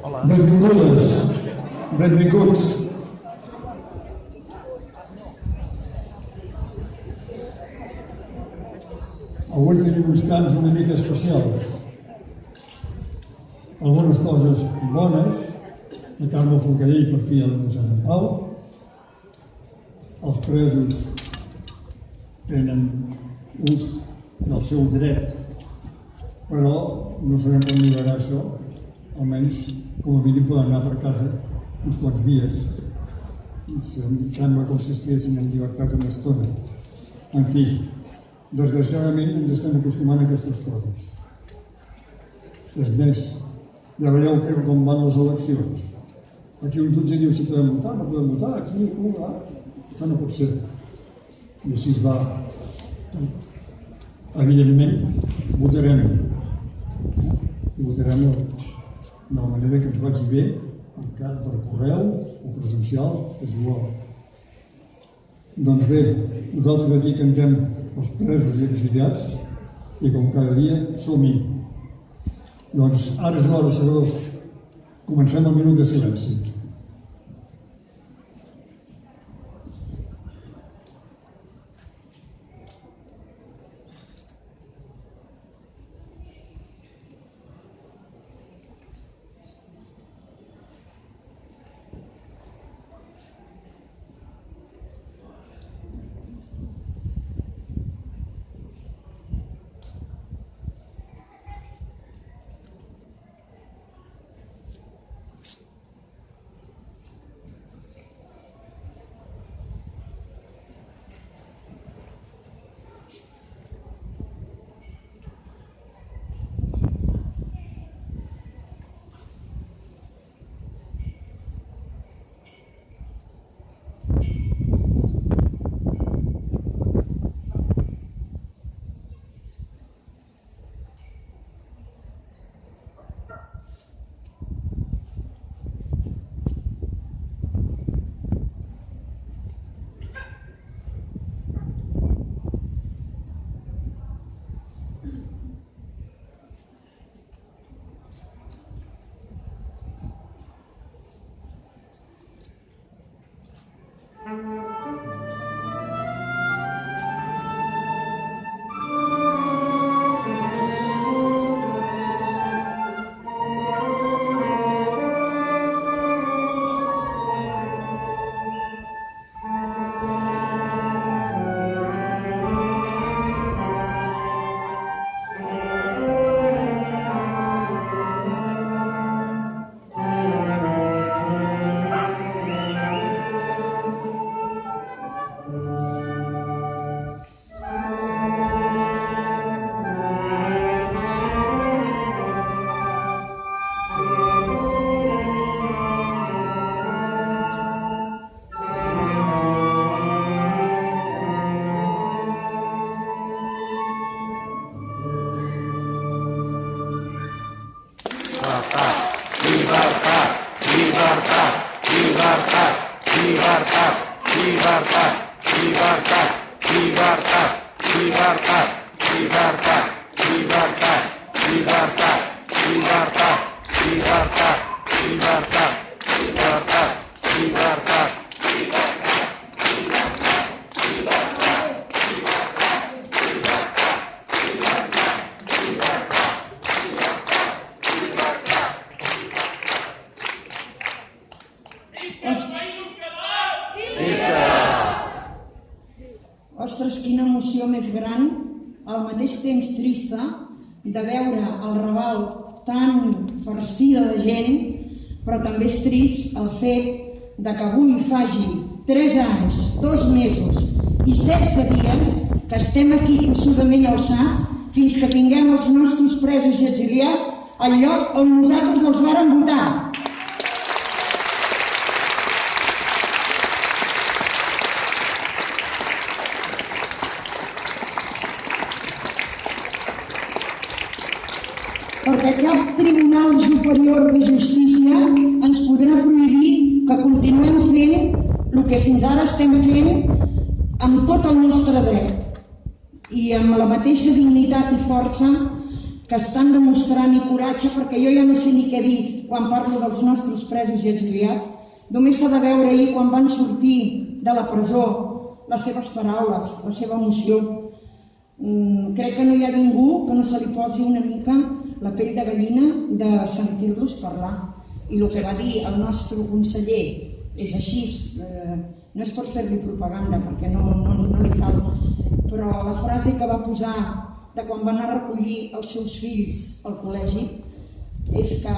Benvingudes, benvinguts. Avui tenim uns cants una mica especials. Algunes coses bones, la Carme Forcadell per fi ha denunciat en pau, els presos tenen ús del seu dret, però no sabem com millorarà això, almenys com a mínim poden anar per casa uns quants dies. Sembla com si estiguessin en llibertat una estona. En fi, desgraciadament ens estem acostumant a aquestes coses. És més, ja veieu com van les eleccions. Aquí un jutge diu si podem votar, no podem votar, aquí, això no pot ser. I així es va. Evidentment, votarem. I votarem de la manera que ens vagi bé, per correu o presencial, és igual. Doncs bé, nosaltres aquí cantem els presos i exiliats i com cada dia som-hi. Doncs ara és l'hora, segadors. Comencem el minut de silenci. Ostres, quina emoció més gran, al mateix temps trista, de veure el Raval tan farcida de gent, però també és trist el fet de que avui faci 3 anys, 2 mesos i 16 dies que estem aquí tossudament alçats fins que tinguem els nostres presos i exiliats al lloc on nosaltres els vàrem votar. Perquè cap Tribunal Superior de Justícia ens podrà prohibir que continuem fent el que fins ara estem fent amb tot el nostre dret i amb la mateixa dignitat i força que que estan demostrant i coratge, perquè jo ja no sé ni què dir quan parlo dels nostres presos i exiliats. Només s'ha de veure ahir quan van sortir de la presó les seves paraules, la seva emoció. Crec que no hi ha ningú que no se li posi una mica la pell de gallina de sentir-los parlar. I el que va dir el nostre conseller és així, no és per fer-li propaganda perquè no li cal, però la frase que va posar de quan va anar a recollir els seus fills al col·legi és que,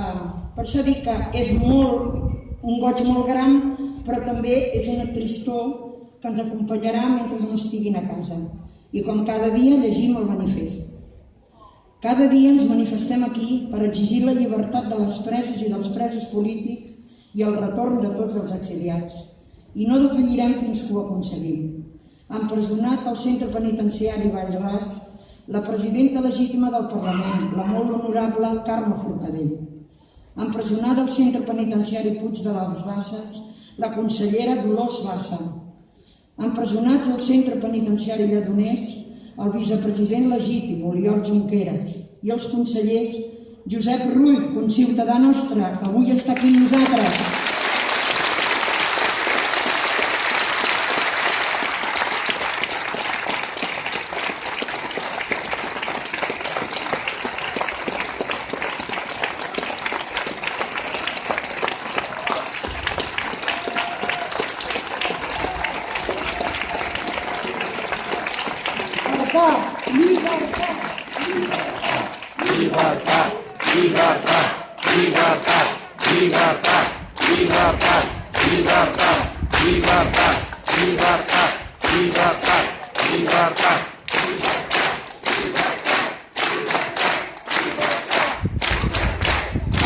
per això dic que és un goig molt gran, però també és una tristor que ens acompanyarà mentre no estiguin a casa. I com cada dia llegim el manifest. Cada dia ens manifestem aquí per exigir la llibertat de les preses i dels presos polítics i el retorn de tots els exiliats. I no defallirem fins que ho aconseguim. Empresonat al centre penitenciari Vallès la presidenta legítima del Parlament, la molt honorable Carme Forcadell. Empresonada al centre penitenciari Puig de les Basses, la consellera Dolors Bassa. Empresonats al centre penitenciari Lledoners, el vicepresident legítim, Oriol Junqueras, i els consellers Josep Rull, conciutadà nostre, que avui està aquí amb nosaltres.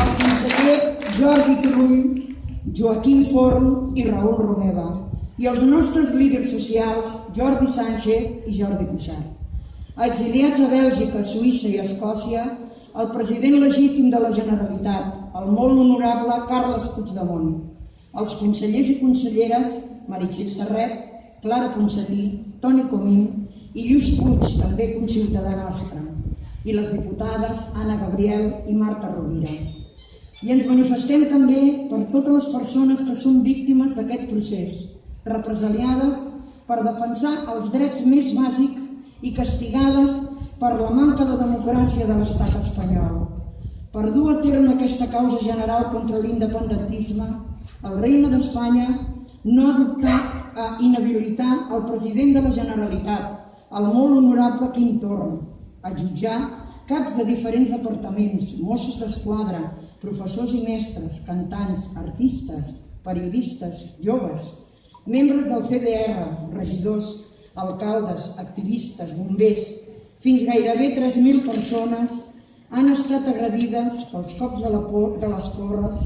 El conseller Jordi Turull, Joaquim Forn i Raül Romeva, i els nostres líders socials Jordi Sánchez i Jordi Cuixart. Exiliats a Bèlgica, Suïssa i Escòcia, el president legítim de la Generalitat, el molt honorable Carles Puigdemont, els consellers i conselleres Meritxell Serret, Clara Ponsatí, Toni Comín i Lluís Puig, també conciutadà nostre, i les diputades Anna Gabriel i Marta Rovira. I ens manifestem també per totes les persones que són víctimes d'aquest procés, represaliades per defensar els drets més bàsics i castigades per la manca de democràcia de l'estat espanyol. Per dur a terme aquesta causa general contra l'independentisme, el Regne d'Espanya no ha dubtat a inhabilitar el president de la Generalitat, el molt honorable Quim Torra, a jutjar caps de diferents departaments, Mossos d'Esquadra, professors i mestres, cantants, artistes, periodistes, joves, membres del CDR, regidors, alcaldes, activistes, bombers, fins gairebé 3.000 persones han estat agredides pels cops de les porres,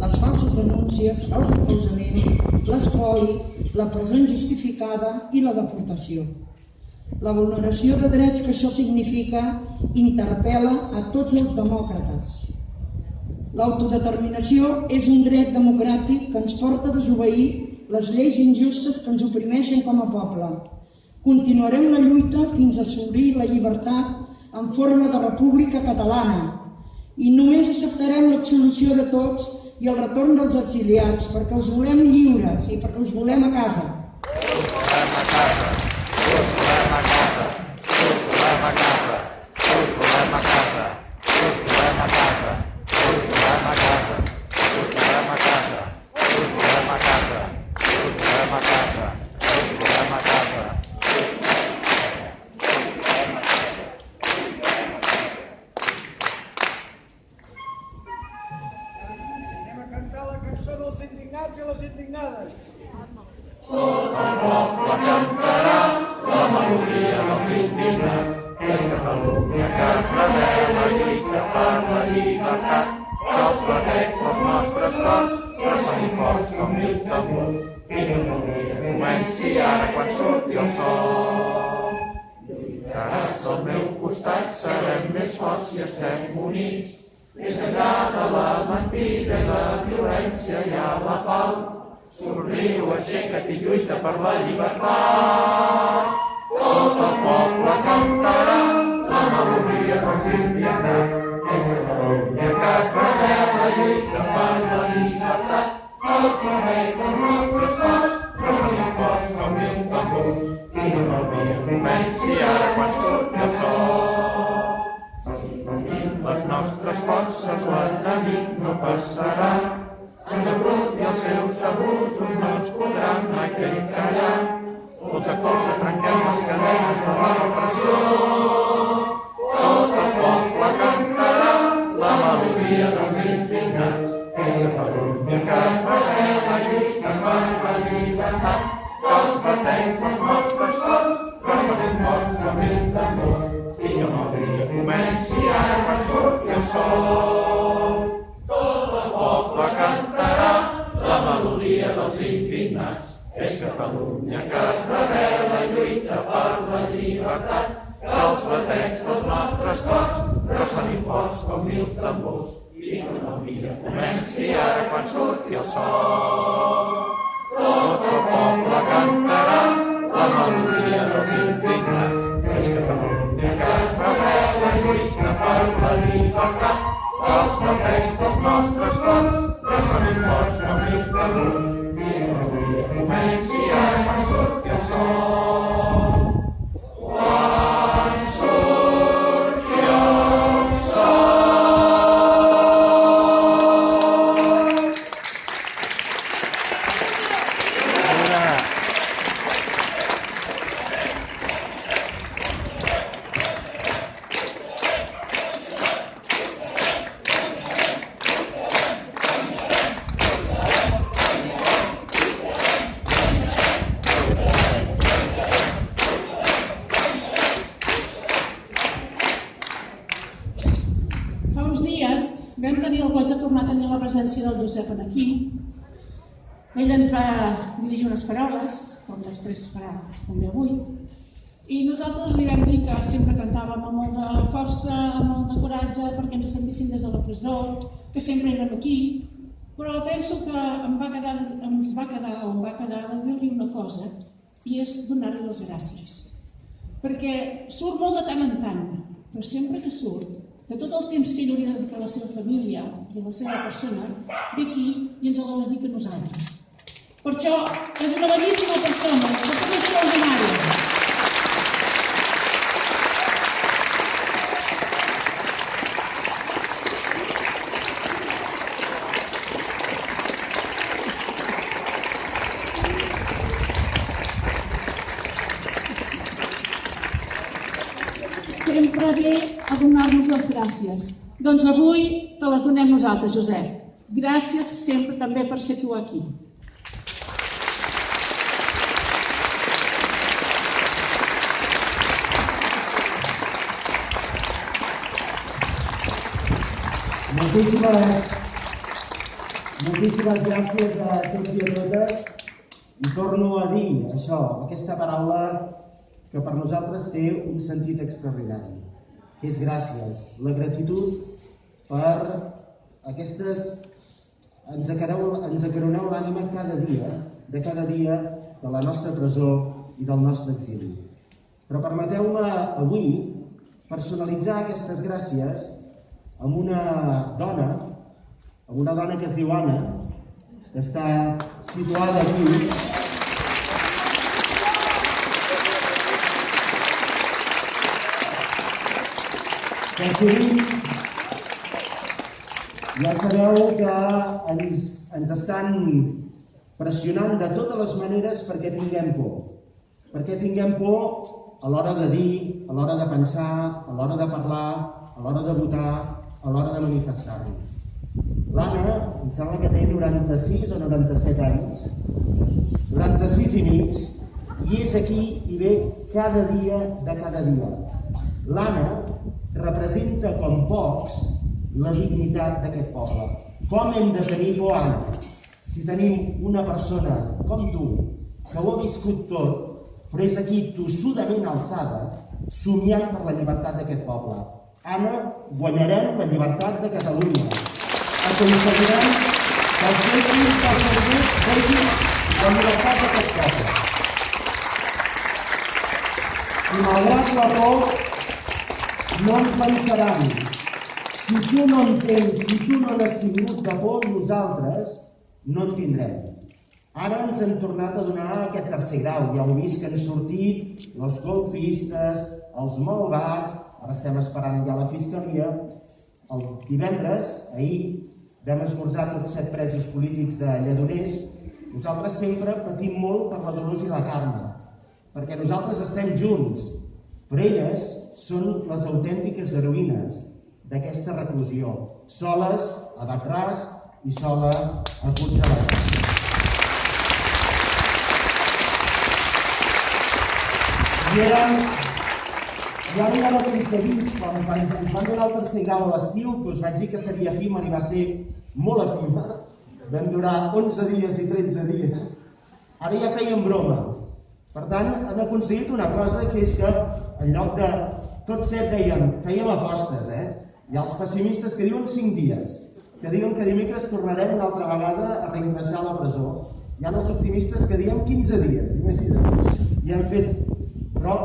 les falses denúncies, els acausaments, l'espoli, la presó injustificada i la deportació. La vulneració de drets que això significa interpel·la a tots els demòcrates. L'autodeterminació és un dret democràtic que ens porta a desobeir les lleis injustes que ens oprimeixen com a poble. Continuarem la lluita fins a assolir la llibertat en forma de república catalana i només acceptarem l'absolució de tots i el retorn dels exiliats perquè us volem lliures i perquè us volem a casa. Us volem a casa, us volem a casa, us volem a casa, us volem a casa, us volem a casa, us volem a casa, us volem a casa, us volem a casa, us volem a casa, us volem a casa. Dels indignats i les indignades. Tot el poble cantarà la melodia dels indignats. És Catalunya que revela i lluita per la llibertat. Que els batecs dels nostres cors ressonin forts com 1000 tambors. I l'honoria comenci ara quan surti el sol. Lluitaràs al meu costat, serem més forts si estem units. Més enllà de la mentida i la violència hi ha la pau. Somriu, aixeca't i lluita per la llibertat. Tot el poble cantarà la melodia dels indignats. És Catalunya que es rebel·la, lluita per la llibertat. Els remeis dels nostres cors ressonen forts com mil tambors. I no el dia comenci ara quan surti el sol. Si patim les nostres forces, l'enemic no passarà. En Brut i els seus abusos no ens podran mai fer callar. Colze a colze trenquem les cadenes de la repressió. Tot el poble cantarà la melodia dels indignats. És Catalunya que es rebel·la, lluita per la llibertat. Que els batecs dels nostres cors ressonen forts com mil tambors. I que el dia comenci ara quan surti el sol. Tot el poble cantarà la melodia dels indignats. És Catalunya que es rebel·la, lluita per la llibertat. Que els batecs dels nostres cors ressonin forts com mil tambors. I que el dia comenci ara quan surti el sol. Tot el poble cantarà la melodia dels indignats. És Catalunya que es rebel·la, lluita per la llibertat. Que els batecs dels nostres cors ressonin forts com mil tambors. I que el dia comenci ara quan surti el sol. Quan surti el sol. Vam tenir el goig de tornar a tenir la presència del Josep aquí. Ell ens va dirigir unes paraules, com després farà també avui, i nosaltres li vam dir que sempre cantàvem amb molt de força, amb molt de coratge, perquè ens sentíssim des de la presó, que sempre érem aquí, però penso que em va quedar de dir-li una cosa, i és donar-li les gràcies. Perquè surt molt de tant en tant, però sempre que surt, de tot el temps que ell hauria de dedicar a la seva família i a la seva persona, ve aquí i ens el dedica a nosaltres. Per això és una boníssima persona, una persona extraordinària. Sempre ve a donar-nos les gràcies. Doncs avui te les donem nosaltres, Josep. Gràcies sempre també per ser tu aquí. Moltíssimes gràcies a tots i a totes. I torno a dir això, aquesta paraula que per nosaltres té un sentit extraordinari, que és gràcies. La gratitud per aquestes... Ens acaroneu l'ànima cada dia de la nostra presó i del nostre exili. Però permeteu-me avui personalitzar aquestes gràcies amb una dona que es diu Anna, que està situada aquí. Que sovint ja sabeu que ens estan pressionant de totes les maneres perquè tinguem por. Perquè tinguem por a l'hora de dir, a l'hora de pensar, a l'hora de parlar, a l'hora de votar, a l'hora de manifestar-nos. L'Anna, em sembla que té 96 o 97 anys, 96 i mig, i és aquí i ve cada dia de cada dia. L'Anna representa com pocs la dignitat d'aquest poble. Com hem de tenir por, Anna, si tenim una persona com tu, que ho ha viscut tot, però és aquí tossudament alçada, somiant per la llibertat d'aquest poble. Anna, guanyarem la llibertat de Catalunya. Aconseguirem que els meus fills dels meus vegin la llibertat d'aquest poble. I malgrat la por, no en pensaran. Si tu no en tens, si tu no n'has tingut de por, nosaltres no en tindrem. Ara ens han tornat a donar aquest tercer grau. Ja heu vist que han sortit els golpistes, els malvats, ara estem esperant ja la fiscalia. El divendres, ahir, vam esmorzar tots 7 presos polítics de Lledoners. Nosaltres sempre patim molt per la Dolors i la Carme, perquè nosaltres estem junts, però elles són les autèntiques heroïnes d'aquesta reclusió, soles a Bac-Ras i sola a Puigdemont. I ara ja no aconseguim, quan ens van donar el tercer grau a l'estiu, que us vaig dir que seria efímer i va ser molt efímer, vam durar 11 dies i 13 dies, ara ja feien broma. Per tant, han aconseguit una cosa, que és que en lloc de tots 7 deien, fèiem apostes, Hi ha els pessimistes que diuen 5 dies, que diuen que dimecres tornarem una altra vegada a reingressar a la presó. Hi ha els optimistes que diuen 15 dies, imagina't. I han fet... Però,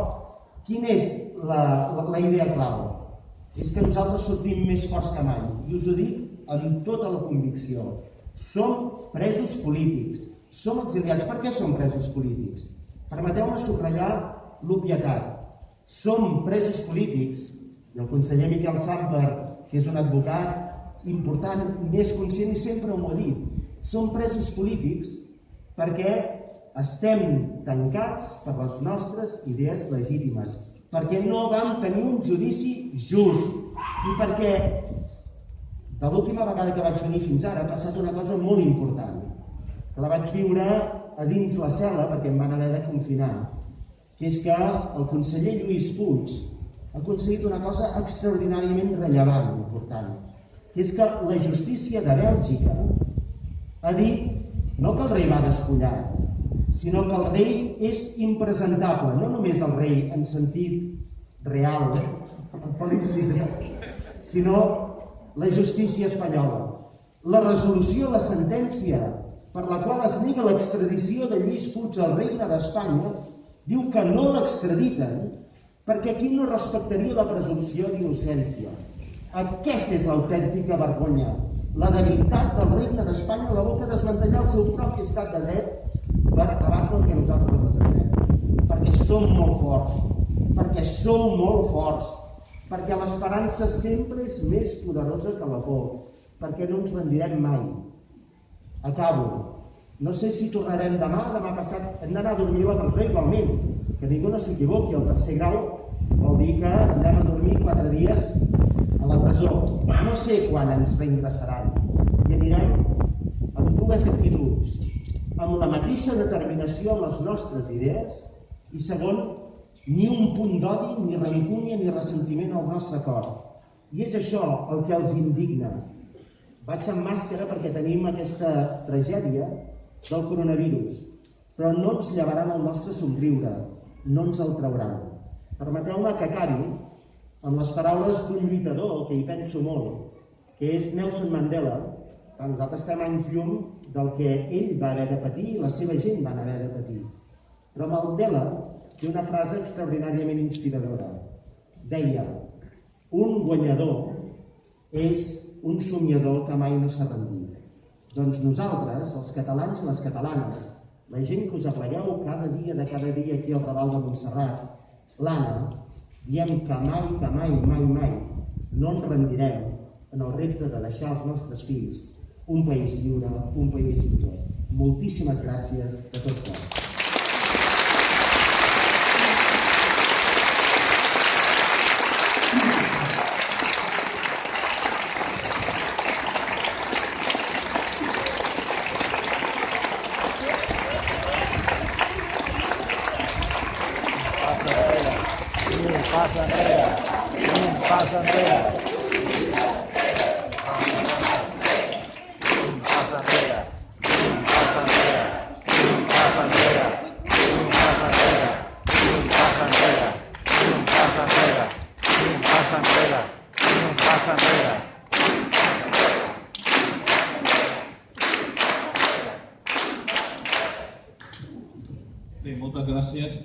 quina és la idea clau? És que nosaltres sortim més forts que mai, i us ho dic amb tota la convicció. Som presos polítics, som exiliats. Per què som presos polítics? Permeteu-me subratllar l'obvietat. Som presos polítics, i el conseller Miquel Samper, que és un advocat important, més conscient i sempre m'ho ha dit, som presos polítics perquè estem tancats per les nostres idees legítimes, perquè no vam tenir un judici just i perquè de l'última vegada que vaig venir fins ara ha passat una cosa molt important, que la vaig viure a dins la cel·la perquè em van haver de confinar, que és que el conseller Lluís Puig ha aconseguit una cosa extraordinàriament rellevant i important, que és que la justícia de Bèlgica ha dit no que el rei va despullat, sinó que el rei és impresentable, no només el rei en sentit real, el Felip VI, sinó la justícia espanyola. La resolució, la sentència per la qual es nega l'extradició de Lluís Puig al regne d'Espanya diu que no l'extraditen perquè aquí no respectaria la presumpció d'innocència. Aquesta és l'autèntica vergonya, la debilitat del regne d'Espanya a la boca de desmantellar el seu propi estat de dret per acabar amb el que nosaltres representem. Perquè som molt forts, perquè sou molt forts, perquè l'esperança sempre és més poderosa que la por, perquè no ens rendirem mai. Acabo. No sé si tornarem demà passat, hem d'anar a dormir a la presó igualment, que ningú no s'equivoqui, el tercer grau vol dir que anem a dormir 4 dies a la presó. No sé quan ens reingressaran i anirem amb 2 actituds, amb la mateixa determinació en les nostres idees i segon, ni un punt d'odi, ni rancúnia, ni ressentiment al nostre cor. I és això el que els indigna. Vaig amb màscara perquè tenim aquesta tragèdia del coronavirus, però no ens llevaran el nostre somriure, no ens el trauran. Permeteu-me que acabi amb les paraules d'un lluitador que hi penso molt, que és Nelson Mandela, que nosaltres estem anys llum del que ell va haver de patir i la seva gent van haver de patir. Però Mandela té una frase extraordinàriament inspiradora. Deia, un guanyador és un somiador que mai no s'ha rendit. Doncs nosaltres, els catalans i les catalanes, la gent que us aplegueu cada dia aquí al Raval de Montserrat, l'Anna, diem que mai no ens rendirem en el repte de deixar als nostres fills un país lliure, un país millor. Moltíssimes gràcies de tot cor. Bé, moltes gràcies.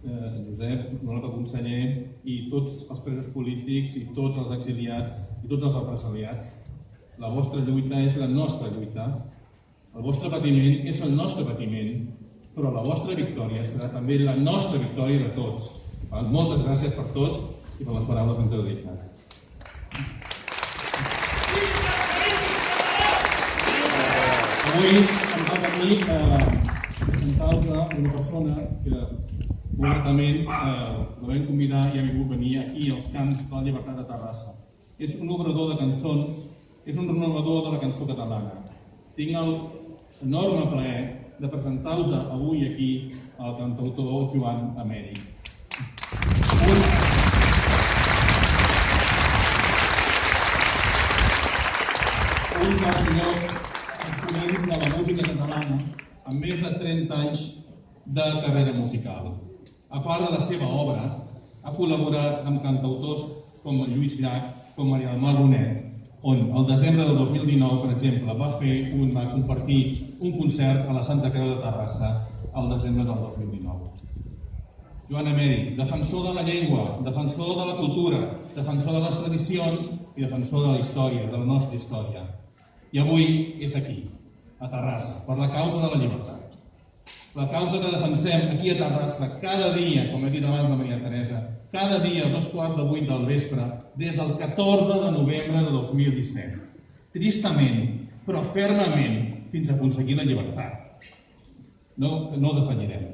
Josep, honorable conseller, i tots els presos polítics, i tots els exiliats, i tots els represaliats. La vostra lluita és la nostra lluita, el vostre patiment és el nostre patiment, però la vostra victòria serà també la nostra victòria de tots. Moltes gràcies per tot i per les paraules que ens heu dedicat. Avui em toca a mi presentar-vos una persona que obertament la vam convidar i ha vingut venir aquí als Camps de la Llibertat de Terrassa. És un obrador de cançons, és un renovador de la cançó catalana. Tinc l'enorme plaer de presentar-vos avui aquí al cantautor Joan Amèric. Un dels millors exponents de la música catalana amb més de 30 anys de carrera musical. A part de la seva obra, ha col·laborat amb cantautors com Lluís Llach, com Maria del Mar Bonet, on el desembre del 2019, per exemple, va compartir un concert a la Santa Creu de Terrassa al desembre del 2019. Joan Amèric, defensor de la llengua, defensor de la cultura, defensor de les tradicions i defensor de la història, de la nostra història. I avui és aquí, a Terrassa, per la causa de la llibertat. La causa que defensem aquí a Terrassa cada dia, com he dit abans la Maria Teresa, cada dia a 7:45 del vespre, des del 14 de novembre de 2017. Tristament, però fermament, fins a aconseguir la llibertat. No defallirem.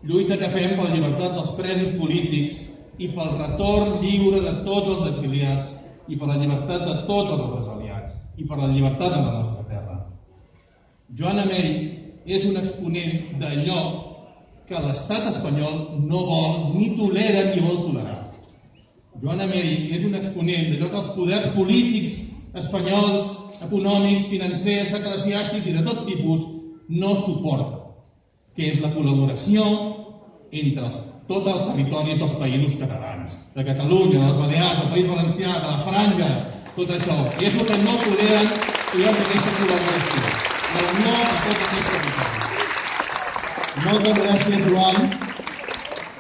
Lluita que fem per la llibertat dels presos polítics i pel retorn lliure de tots els exiliats i per la llibertat de tots els represaliats i per la llibertat de la nostra terra. Joan Amèric és un exponent d'allò que l'estat espanyol no vol, ni tolera, ni vol tolerar. Joan Amèric és un exponent d'allò que els poders polítics espanyols, econòmics, financers, eclesiàstics i de tot tipus no suporten, que és la col·laboració entre tots els territoris dels països catalans, de Catalunya, de les Balears, del País Valencià, de la Franja, tot això. I és el que no toleren i és aquesta col·laboració. La unió a tots aquests territoris. Moltes gràcies, Joan,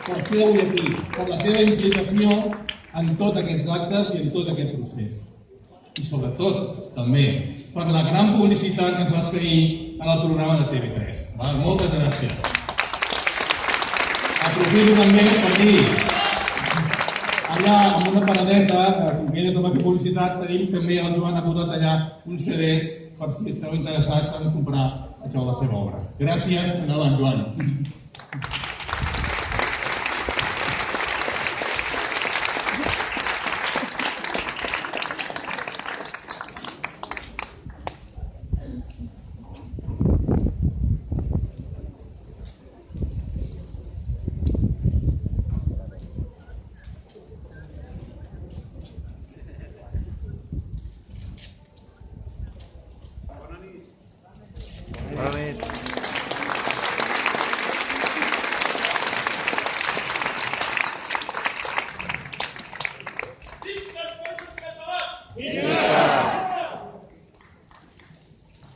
per ser avui aquí, per la teva implicació en tots aquests actes i en tot aquest procés. I sobretot, també, per la gran publicitat que ens vas fer ahir en el programa de TV3. Moltes gràcies. Aprofito també per dir, allà amb una paradeta, que elles no va fer publicitat, tenim també, el Joan ha posat allà uns CDs per si esteu interessats en comprar això de la seva obra. Gràcies, endavant, Joan.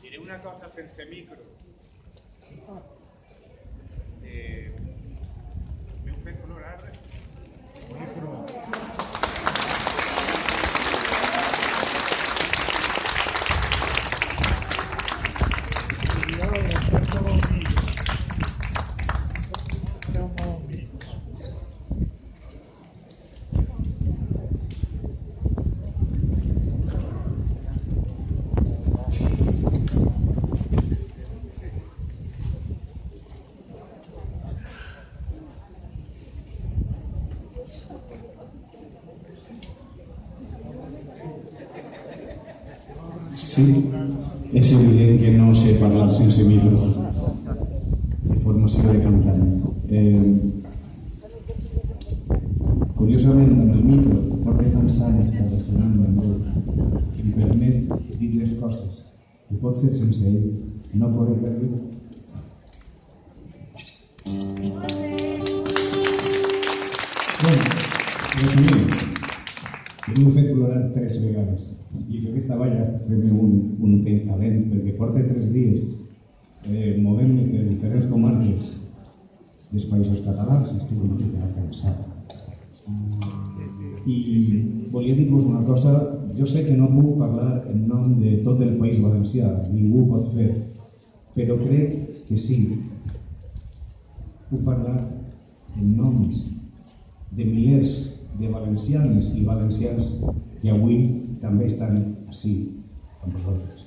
Diré una cosa sense micro. M'heu fet plorar. Sí, és evident que no sé parlar sense micro, de formació de cantant. Curiosament, amb el micro, porta tants anys relacionant-me amb ell, que em permet dir les coses, i pot ser sense ell, no podré fer-ho. Bé, resumint, m'ho he fet plorar 3 vegades. I que aquesta balla fem un talent, perquè porta 3 dies movent-me per diferents comarques dels Països Catalans, estic una mica cansat. I volia dir-vos una cosa, jo sé que no puc parlar en nom de tot el País Valencià, ningú ho pot fer, però crec que sí. Puc parlar en nom de milers de valencianes i valencians que avui també estan ací amb vosaltres.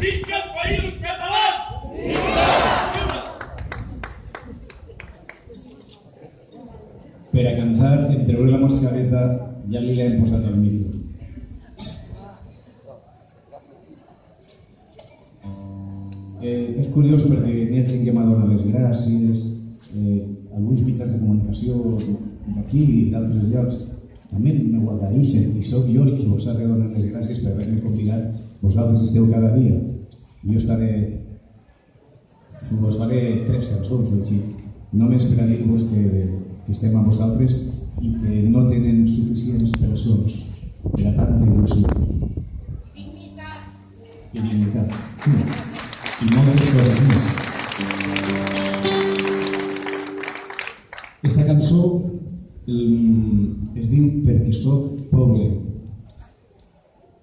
Visca els Països Catalans! Per a cantar, en treure la mascareta, ja li hem posat el micro. És curiós perquè n'hi ha gent que m'ha donat les gràcies, alguns mitjans de comunicació d'aquí i d'altres llocs també m'ho agraeixen i sóc jo el que us ha de donar les gràcies per haver-me convidat. Vosaltres esteu cada dia. Jo us faré 3 cançons o així, només per a dir-vos que estem amb vosaltres i que no tenen suficients presons per a tanta il·lusió. I dignitat. I moltes coses més. Esta cançó es diu Perquè soc poble.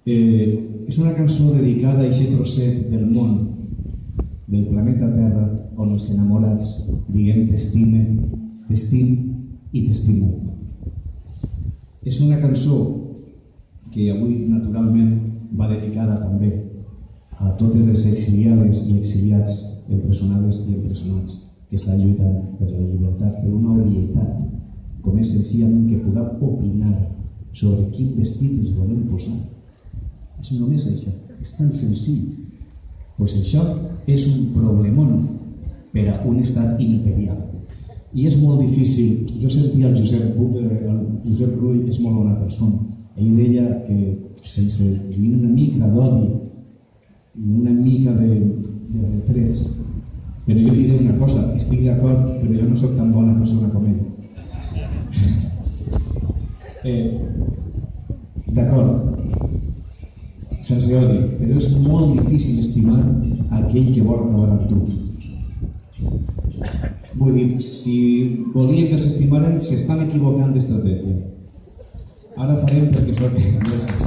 És una cançó dedicada a aquest trosset del món, del planeta Terra, on els enamorats diguem t'estime, t'estim i t'estimo. És una cançó que avui naturalment va dedicada també a totes les exiliades i exiliats, empresonades i empresonats que estan lluitant per la llibertat, per una obvietat, com és senzillament que puguem opinar sobre quin vestit ens volem posar. És només això, és tan senzill. Doncs això és un problemón per a un estat imperial. I és molt difícil. Jo sentia el Josep Rull és molt bona persona. Ell deia que sense ni una mica d'odi ni una mica de retrets, però jo diré una cosa, estic d'acord, però jo no soc tan bona persona com ell. D'acord, sense odi, però és molt difícil estimar aquell que vol acabar amb tu. Vull dir, si volien que s'estimaren, s'estan equivocant d'estratègia. Ara farem perquè soc gràcies.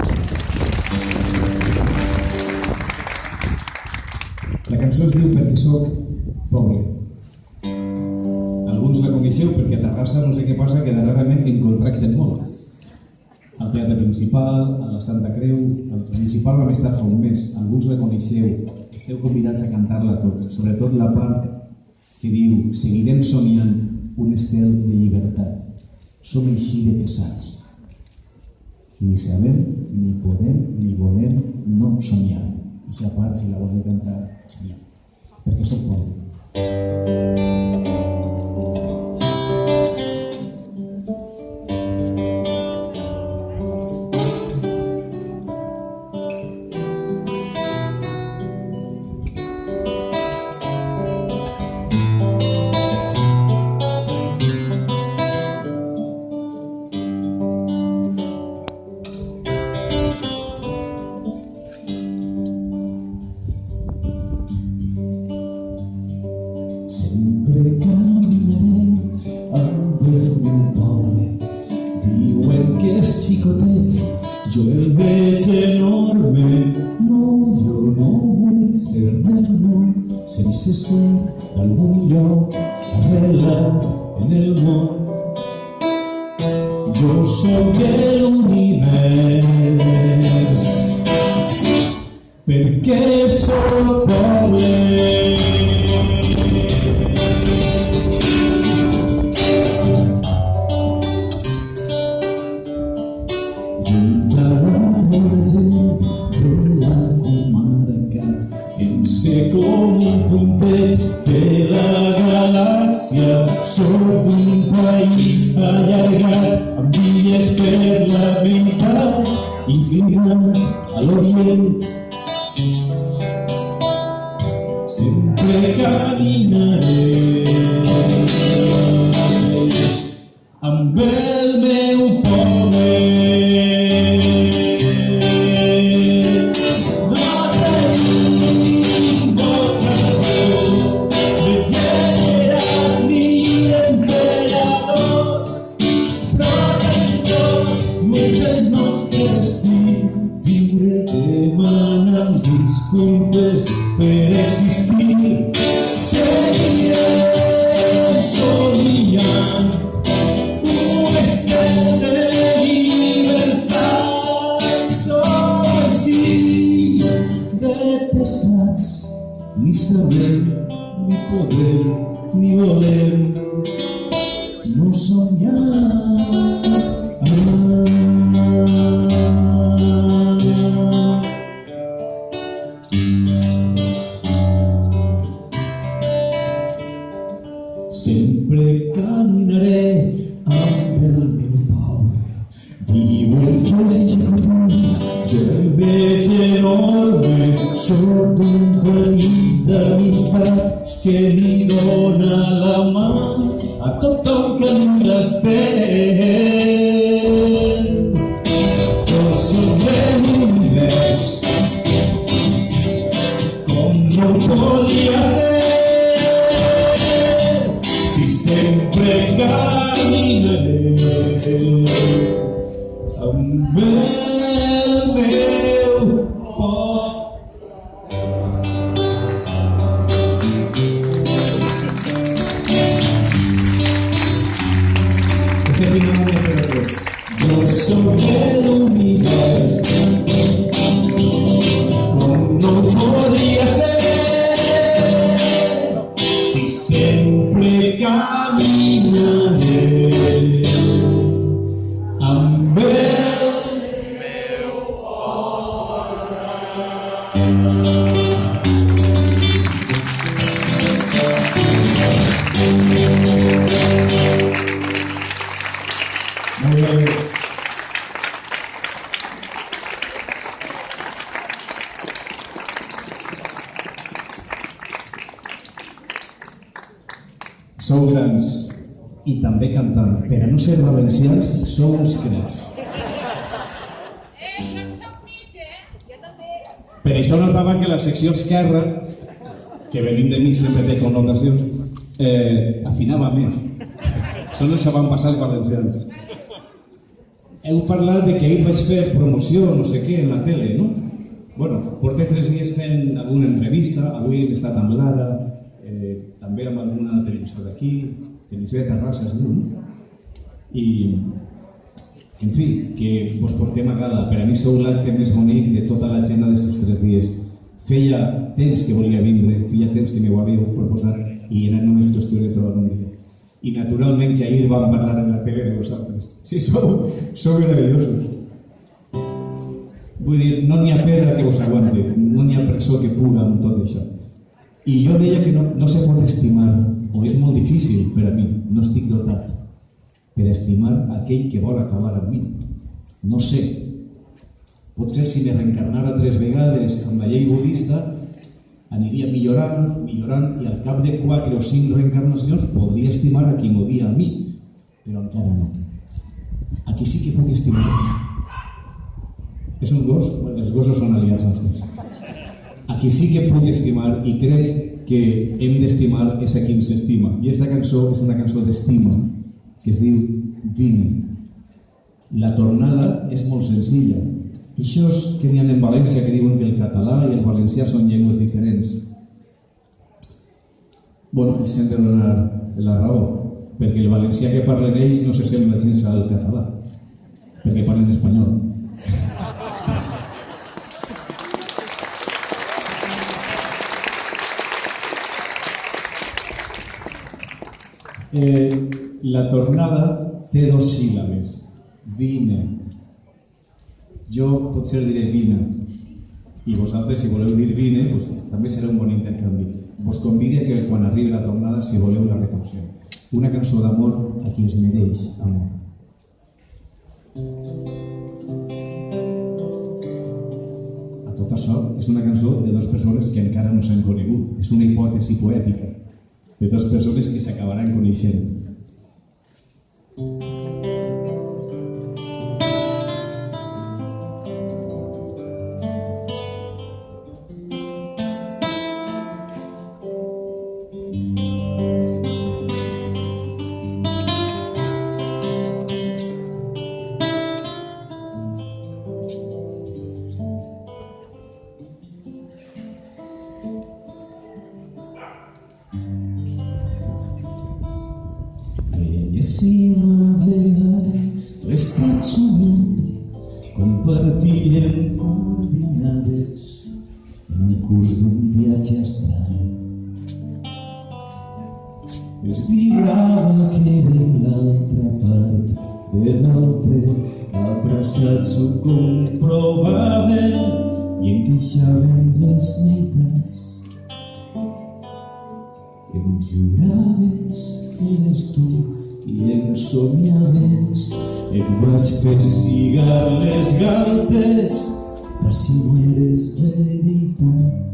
La cançó es diu Perquè soc poble. Alguns la coneixeu perquè a Terrassa no sé què passa que darrerament en contracten molt. Al Teatre Principal, a la Santa Creu, al Principal vam estar fa un mes. Alguns la coneixeu, esteu convidats a cantar-la tots, sobretot la part que diu seguirem somiant un estel de llibertat. Som així de pesats. Ni sabem, ni podem, ni volem no somiar. I a part, si la voleu cantar, és mia, perquè soc poble. Amb el meu poble és el nostre destí, viure demanant disculpes per existir. Seguirem somiant un estat de llibertat. Som així de pesats, ni sabem, ni podem, ni volem no somiar. Sempre caminaré amb el meu poble. Diuen que és xicotut, jo el veig enorme. Soc d'un país d'amistat que li dona la mà a tothom que li l'estén. Tots sobre l'univers, com no podia ser, si sempre caminaré amb el meu poble. Jo soc de l'univers, com no podria ser, si sempre caminaré amb el meu poble. Molt bé. Sou grans i també cantant. Per a no ser valencians, sou uns crats. No en soc mig, Jo també. Per això notava que la secció esquerra, que venint de mi sempre té connotacions, afinava més. Són això van passar els valencians. Heu parlat de que ahir vaig fer promoció, no sé què, en la tele, no? Bueno, porto 3 dies fent alguna entrevista, avui hem estat amb l'Ara, també amb alguna televisió d'aquí, televisió de Terrassa es diu, no? I, en fi, que vos portem a gala. Per a mi sou l'acte més bonic de tota l'agenda d'estos 3 dies. Feia temps que volia vindre, feia temps que m'ho havíeu proposat i era només qüestió de trobar un dia. I naturalment que ahir vam parlar en la tele de vosaltres. Sí, sou meravellosos. Vull dir, no n'hi ha pedra que vos aguante, no n'hi ha presó que puga amb tot això. I jo deia que no se pot estimar, o és molt difícil per a mi, no estic dotat per estimar aquell que vol acabar amb mi. No sé, potser si me reencarnara 3 vegades amb la llei budista aniria millorant, i al cap de 4 o 5 reencarnacions podria estimar a qui m'odia a mi, però encara no. Aquí sí que puc estimar. És un gos? Els gossos són aliats nostres. Aquí sí que puc estimar i crec que hem d'estimar és a qui ens estima. I aquesta cançó és una cançó d'estima que es diu Vine. La tornada és molt senzilla. I això és que n'hi ha en València que diuen que el català i el valencià són llengües diferents. Bueno, ells hem de donar la raó, perquè el valencià que parlen ells no s'assembla gens al català, perquè parlen espanyol. La tornada té 2 síl·labes. Vine. Jo potser diré vine. I vosaltres, si voleu dir vine, doncs, també serà un bon intercanvi. Vos convido que quan arribi la tornada, si voleu, la reconeixeu. Una cançó d'amor a qui es mereix amor. A tot això, és una cançó de 2 persones que encara no s'han conegut. És una hipòtesi poètica de 2 persones que s'acabaran coneixent. compartien coordinades en el curs d'un viatge estrany. Es vibrava que en l'altra part de l'altre, abraçats ho comprovaven i encaixaven les meitats. Em juraves que eres tu i em somiaves. Et vaig pessigar les galtes per si no eres veritat.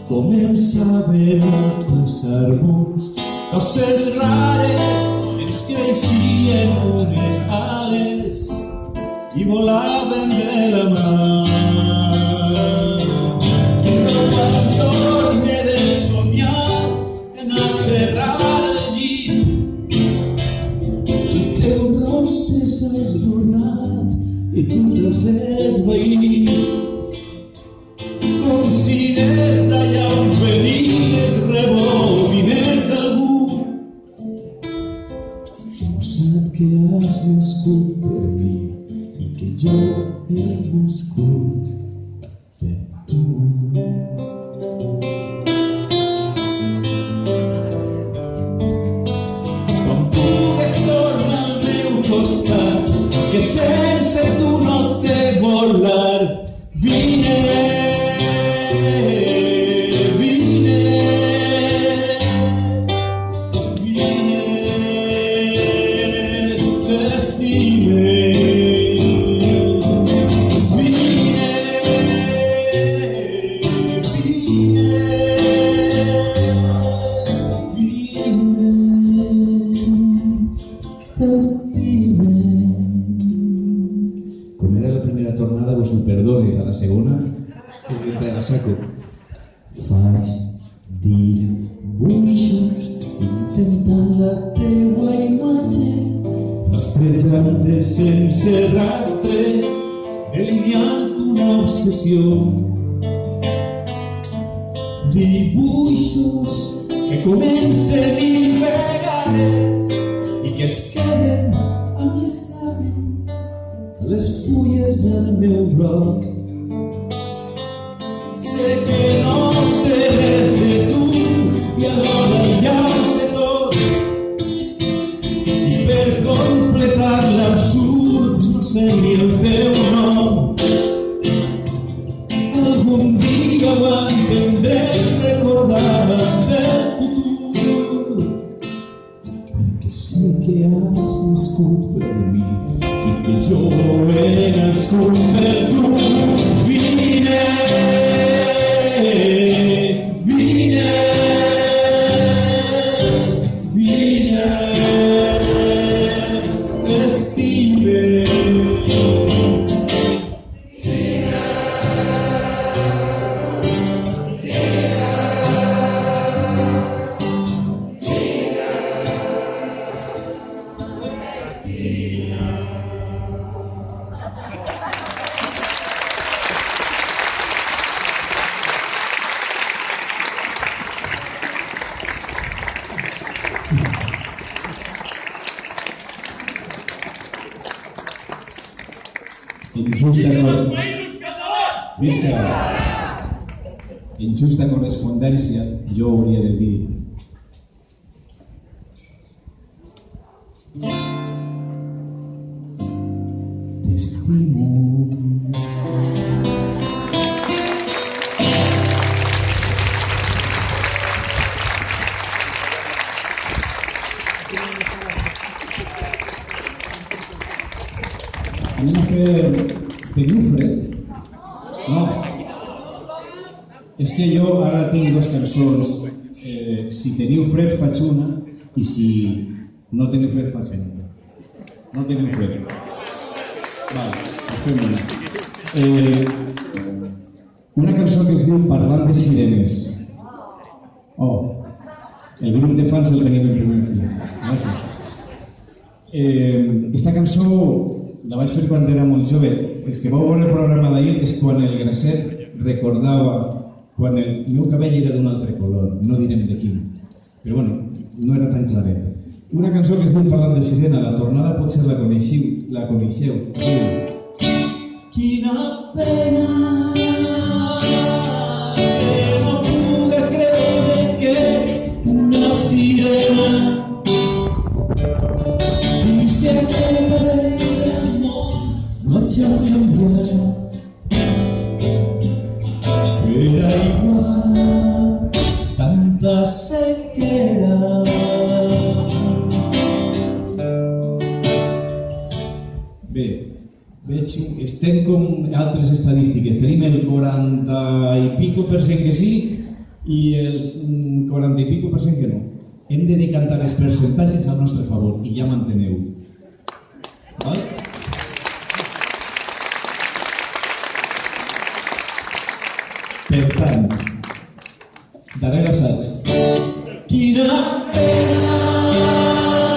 Començaven a passar-nos coses rares, ens creixien unes ales i volaven de la mà. I no quan torne de somiar en aterrar al llit, el teu rostre s'ha esborrat i tu t'has esvaït. Com si des d'allà on venia et rebobinés algú que no sap que has nascut per mi i que jo he nascut per tu. Quan pugues torna al meu costat, que sense tu no sé volar, vine. Com era la primera tornada, vos ho perdone, a la segona, entre la saco. Faig dibuixos intentant la teua imatge, rastrejant-te sense rastre, delineant una obsessió. Dibuixos que comencen 1000 vegades i que es queden amb les ganes a les fulles del meu bloc. Sé que no sé res de tu i alhora ja ho sé tot, i per completar l'absurd no sé ni el teu nom. Algun dia ho entendré, recordarem del futur, perquè sé que has nascut per mi i que jo he nascut per tu. Vine, vine, vine, t'estime. En justa correspondència, jo hauria de dir t'estimo. Anem a fer... Teniu fred? No. És que jo ara tinc dues cançons. Si teniu fred faig una i si no teniu fred faig una. No teniu fred. Vale, doncs fem una. Una cançó que es diu Parlant de sirenes. Oh, el grup de fans el tenim en primer fil. Gràcies. Esta cançó la vaig fer quan era molt jove. Els que vau veure el programa d'ahir és quan el Grasset recordava quan el meu cabell era d'un altre color, no direm de quin, però bueno, no era tan claret. una cançó que es diu Parlant de Sirena, la tornada potser la coneixeu. Diu: quina pena que no puga creure que ets una sirena, fins que aquest rei del món no hagi canviat per aiguar tanta sequera. Bé, estem com altres estadístiques, tenim el 40 i pico % que sí i el 40 i pico % que no. Hem de decantar els percentatges al nostre favor i ja manteneu. Val? Per tant, darrer assaig. Quina pena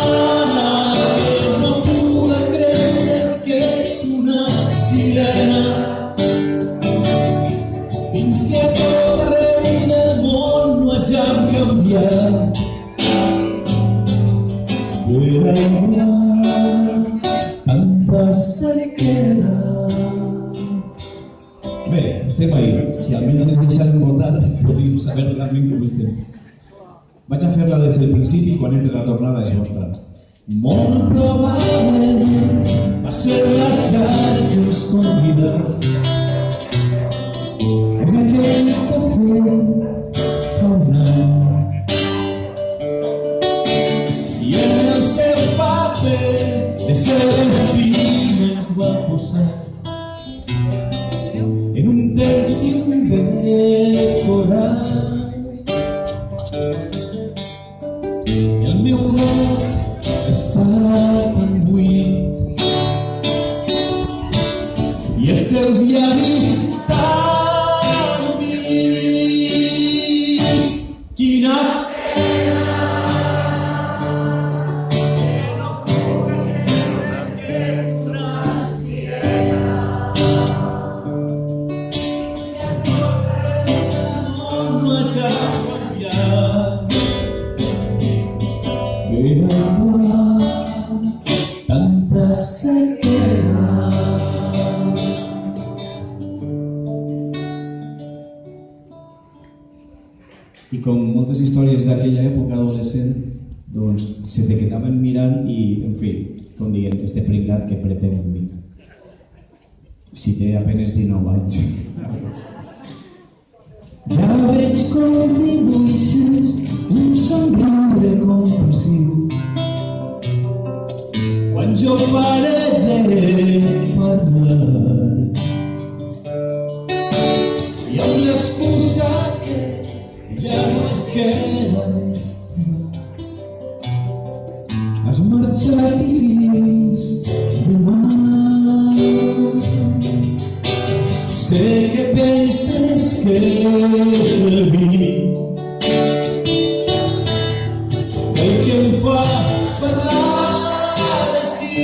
que no puga creure que ets una sirena, fins que tot arreu del món no hagin canviat per aiguar tanta sequera. Bé, estem ahí. Si almenys ens deixen votar, podríem saber realment com estem. Vaig a fer-la des del principi i quan entre la tornada és vostra. Molt probablement va ser l'atzar que us convida en aquell cafè fa un any, i en el seu paper les seves espines va posar en un temps i un decorat. El meu got està tan buit i els teus llavis tan humits. Quina pena que no puga creure que ets una sirena, que tot el món no hagi canviat per aiguar tanta sequera. I com moltes històries d'aquella època adolescent, doncs se te quedaven mirant i, en fi, com dient, este pringat que pretén amb mi. Si té apenas 19 anys. Ja veig com dibuixes un somriure compassiu quan jo pare de parlar, i amb l'excusa que ja no et queda més temps has marxat i fins demà. Sé que penses que és el vi el que em fa parlar així.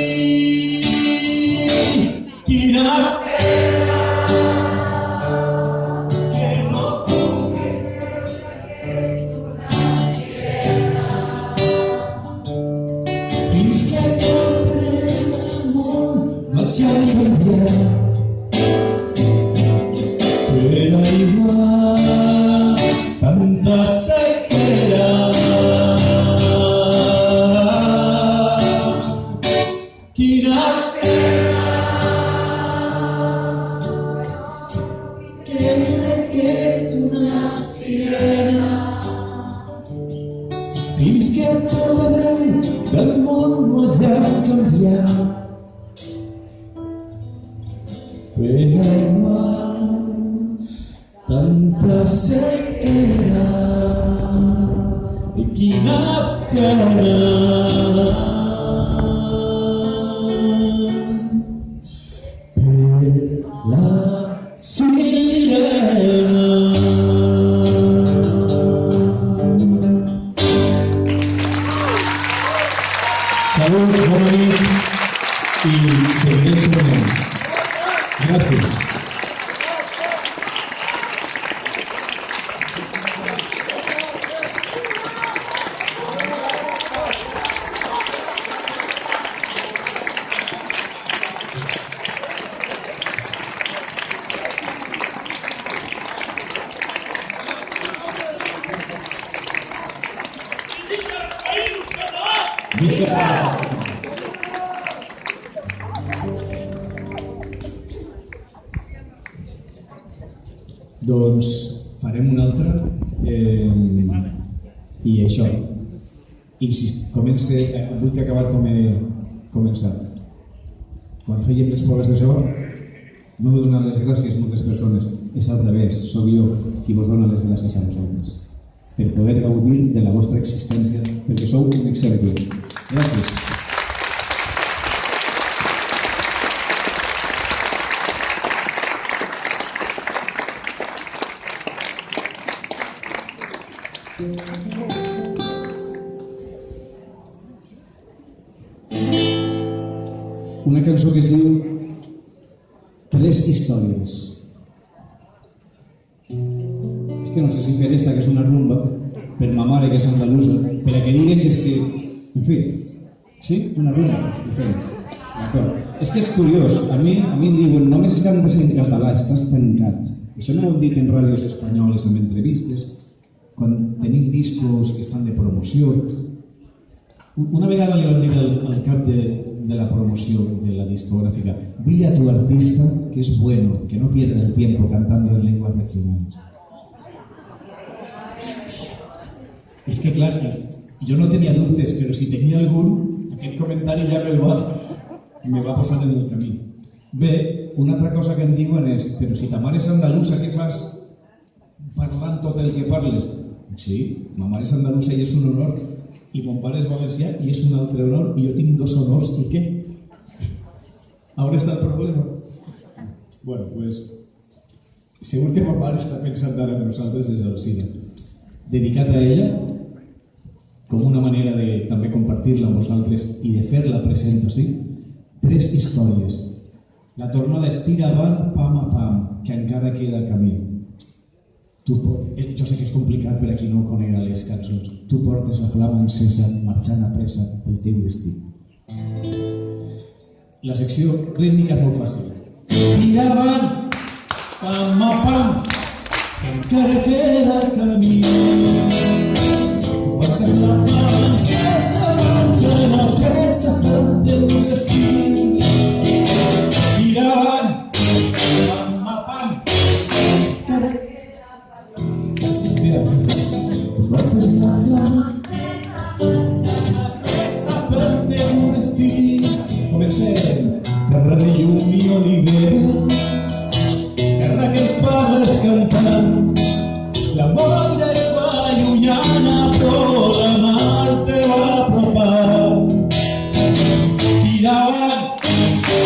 Quina pena que no puc fins que tot arreu del món no hagi canviat per aiguar tanta sequera. Quina pena creure que ets una sirena, fins que tot arreu del món no hagi canviat per aiguar tanta sequera. I quina pena per la sirena. Salut, bona nit i seguirem sonant. Gràcies. Doncs farem una altra i això. Vull que acabar com he començat. Quan fèiem les proves de so, no m'he donat les gràcies a moltes persones. És al revés, sóc jo qui vos dona les gràcies a vosaltres per poder gaudir de la vostra existència, perquè sou un exemple. Gràcies. Una cançó que es diu Tres històries. És que no sé si fer esta, que és una rumba, per ma mare, que és andalusa, per a que diguen que és que... En fi, sí? Una rumba, ho fem. D'acord. És que és curiós, a mi em diuen només cantes en català, estàs tancat. Això no ho hem dit en ràdios espanyoles, en entrevistes, quan tenim discos que estan de promoció. Una vegada li van dir al cap de la promoció de la discográfica: dile a tu artista que es bueno, que no pierda el tiempo cantando en lenguas regionales. És que clar, jo no tenia dubtes, però si tenia algun, aquest comentari ja me va posar en el camí. Bé, una altra cosa que em diuen és: però si ta mare és andalusa, què fas parlant tot el que parles? Sí, ma mare és andalusa i és un honor, i mon pare és valencià i és un altre honor, i jo tinc dos honors, i què? On està el problema? Bueno, pues, segur que ma mare està pensant ara en nosaltres des del cine. Dedicat a ella, com una manera de també compartir-la amb vosaltres i de fer-la present així, tres històries. La tornada és tira avant, pam a pam, que encara queda camí. Jo sé que és complicat per a qui no conega les cançons. Tu portes la flama encesa, marxant a pressa del teu destí. La secció rítmica és molt fàcil. Tira avant, pam a pam, que encara queda camí. Tu portes la flama encesa, marxant a pressa del teu destí. Tira avant, pam a pam, que encara queda. Tu portes la flama encesa, pressa pel teu destí. Comencem. Terra de llum i oliver, terra que els pares cantant, la boira et fa llunyana, però la mar te va apropant. Tira avant,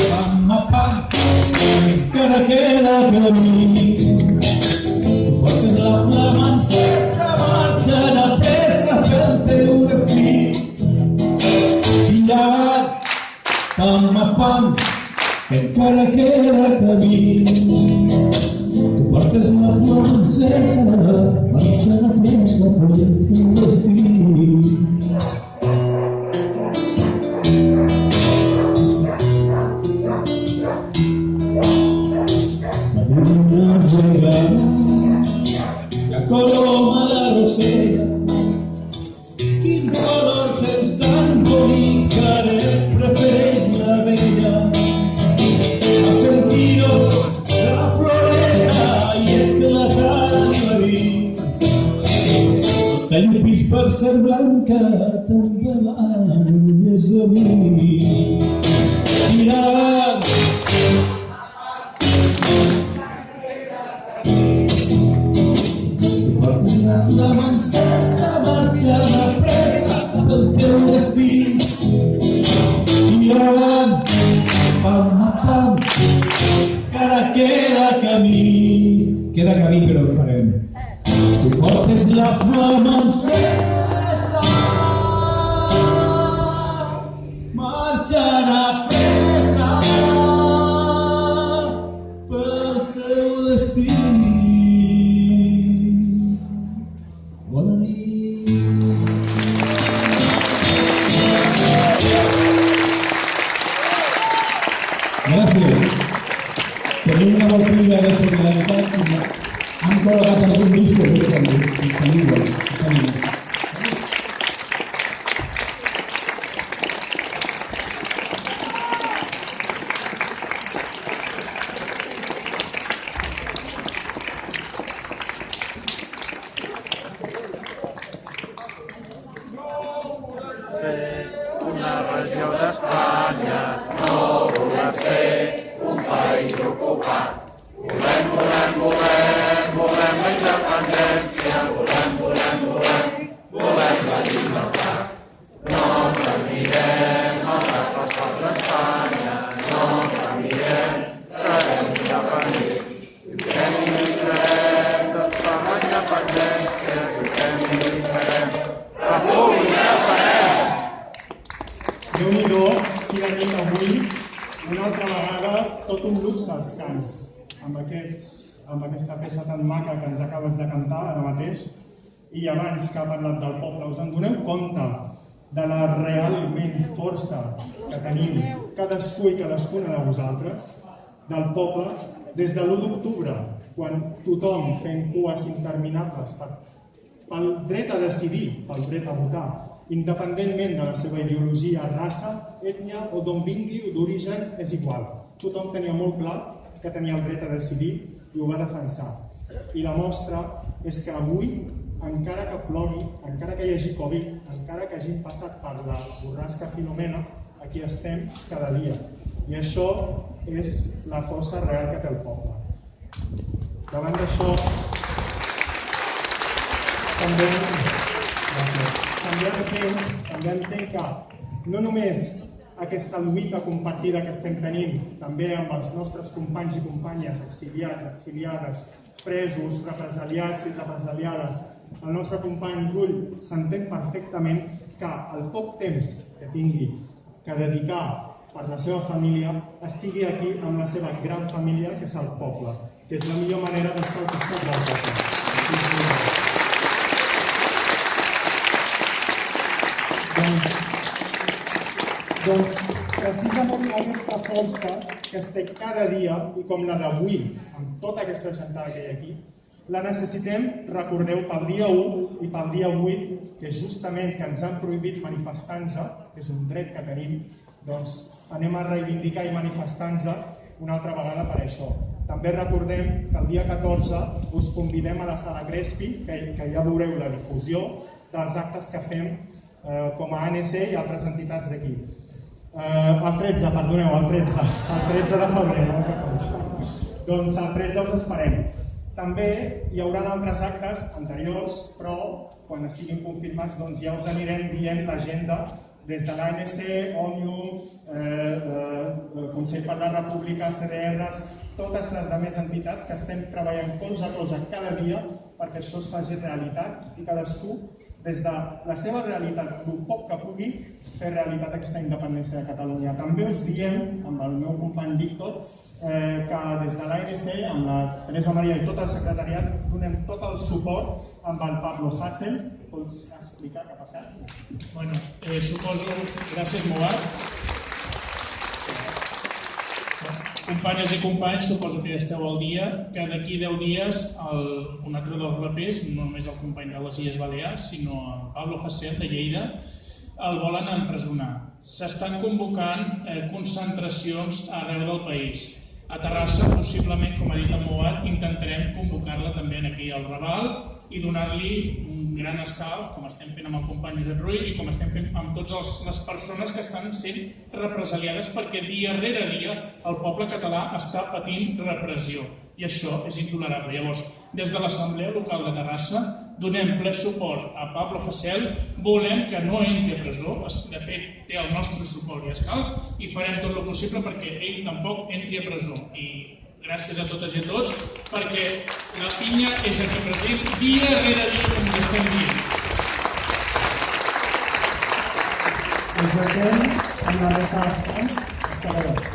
pam a pam, encara queda camí. Tu portes la flama encesa, marxant a pressa pel teu destí. Tira avant, pam a pam, encara queda camí. Tu portes la flama encesa, marxant a pressa pel teu destí. Va dir una vegada la coloma, la rosella: quin color tens tan bonic, que ara prefereix la vella. A sentir-ho la floreta, i és que la cara li va dir: t'allupis per ser blanca, també m'anuies a mi. Mira, tu portes la flama encesa, marxant a pressa del teu destí. Tira avant, pam a pam, que ara queda camí. Queda camí, però el farem. Tu portes la flama encesa, marxant a pressa pel teu destí. Bona nit. Gràcies. Tenim una botella de solidaritat i hem col·locat algun disco que també. Salut. desenvolupat. Volem, volem, volem, volem la independència, volem, volem, volem, volem la llibertat. No patirem el repassat d'Espanya, no patirem, serem independents. Lluitem i lluitarem per la independència, lluitem i lluitarem, república serem! Déu-n'hi-do, quina nit avui, una altra vegada, tot un luxe als cants, amb aquesta peça tan maca que ens acabes de cantar ara mateix, i abans que ha parlat del poble, us en doneu compte de la realment força que tenim cadascú i cadascuna de vosaltres, del poble, des de l'1 d'octubre, quan tothom fent cues interminables pel dret a decidir, pel dret a votar, independentment de la seva ideologia, raça, ètnia o d'on vingui o d'origen, és igual. Tothom tenia molt clar que tenia el dret a decidir i ho va defensar. I la mostra és que avui, encara que plogui, encara que hi hagi Covid, encara que hagin passat per la borrasca Filomena, aquí estem cada dia. I això és la força real que té el poble. Davant d'això, també entenc que no només aquesta lluita compartida que estem tenint, també amb els nostres companys i companyes exiliats, exiliades, presos, represaliats i represaliades, el nostre company Rull s'entén perfectament que el poc temps que tingui que dedicar per la seva família estigui aquí amb la seva gran família, que és el poble, que és la millor manera d'estar al costat del poble. Doncs precisament aquesta força que es té cada dia, i com la d'avui, amb tota aquesta gentada que hi ha aquí, la necessitem, recordeu, pel dia 1 i pel dia 8, que és justament que ens han prohibit manifestar-nos, que és un dret que tenim, doncs anem a reivindicar i manifestar-nos una altra vegada per això. També recordem que el dia 14 us convidem a la Sala Crespi, que ja veureu la difusió dels actes que fem com a ANC i altres entitats d'aquí. El 13, perdoneu, el 13 de febrer, no? Doncs el 13 us esperem. També hi haurà altres actes anteriors, però quan estiguin confirmats ja us anirem dient l'agenda des de l'ANC, Òmnium, Consell per la República, CDRs, totes les altres entitats que estem treballant colze a colze cada dia perquè això es faci realitat i cadascú, des de la seva realitat, el poc que pugui, fer realitat aquesta independència de Catalunya. També us diem, amb el meu company Víctor, que des de l'ANC, amb la Teresa Maria i tot el secretariat, donem tot el suport amb el Pablo Hasél. Pots explicar què ha passat? Bueno, suposo, gràcies Moat. Companyes i companys, suposo que ja esteu al dia, que d'aquí 10 dies un altre dels rapers, no només el company de les Illes Balears, sinó el Pablo Hasél de Lleida, el volen empresonar. S'estan convocant concentracions arreu del país. A Terrassa, possiblement, com ha dit el Moat, intentarem convocar-la també aquí al Raval i donar-li un gran escalf, com estem fent amb el company Josep Rull i com estem fent amb totes les persones que estan sent represaliades perquè dia rere dia el poble català està patint repressió i això és intolerable. Llavors, des de l'Assemblea Local de Terrassa donem ple suport a Pablo Hasél, volem que no entri a presó, de fet té el nostre suport i escalf i farem tot el possible perquè ell tampoc entri a presó. I gràcies a totes i a tots perquè la pinya és aquí present dia rere dia com us estem dient. Ens veiem amb la resta dels camps.